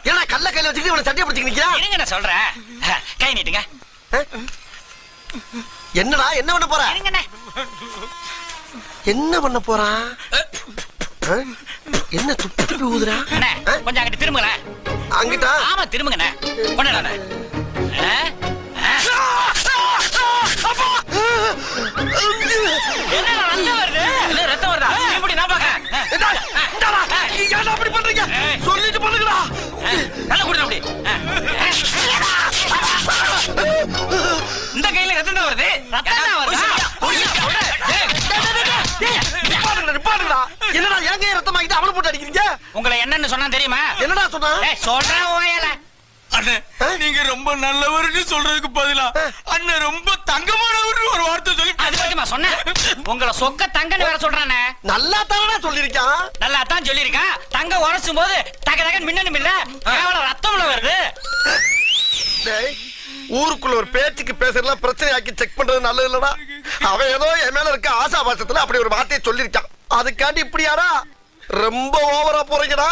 ஏன்னா கல்ல கையில வச்சுக்கிட்டு இவனை சட்டையை பிடிச்சிட்டு நிக்கிறா. இருங்க நான் சொல்றேன். கை நீட்டுங்க. என்னடா என்ன பண்ண போற? இருங்கண்ணே. என்ன பண்ண போறான்? என்ன துப்பி துப்பி ஊதுறா? அண்ணே கொஞ்சம் அங்கிட்டு திரும்புங்களேன். அங்கிட்டா? ஆமா திரும்புங்கண்ணே. கொண்டாடண்ணே. என்ன ரத்தம் வருது? இல்ல ரத்தம் வருதா? இப்படி நான் பாக்கறேன். ஏன்டா அப்படி பண்றீங்க? சொல்லிட்டு பண்ணுங்கடா. நல்லா குடுங்க அப்படி. இந்த கையில ரத்தம் தான் வருது. ரத்தம் தான் வருது. நிப்பாடுங்கடா. என்னடா என் கையை ரத்தம் ஆகிட்டு அவளை போட்டு அடிக்கிறீங்க? உங்களை என்னன்னு சொன்னா தெரியுமா? என்னடா சொன்னா? சொல்றேன் ஓயல. அண்ணே நீங்க ரொம்ப நல்லவர்னு சொல்றதுக்கு பதிலா அண்ணன் ரொம்ப தங்கமானவர்னு ஒரு வார்த்தை சொல்லி அது பத்திமா சொன்னேன். உங்களை சொக்க தங்கன்னு வேற சொல்றானே. நல்லா தானடா சொல்லிருக்கான். நல்லா தான் சொல்லிருக்கான். தங்க உரைச்சும் போது தக தகன்னு மின்னணும் இல்ல. கேவலம் ரத்தம்ல வருது. டேய் ஊருக்குள்ள ஒரு பேச்சுக்கு பேசுறதுலாம் பிரச்சனை ஆக்கி செக் பண்றது நல்லது இல்லடா. அவன் ஏதோ என் மேல இருக்க ஆசாபாசத்துல அப்படி ஒரு வார்த்தையை சொல்லிருக்கான். அதுக்காண்டி இப்படியாடா ரொம்ப ஓவரா போறீங்கடா.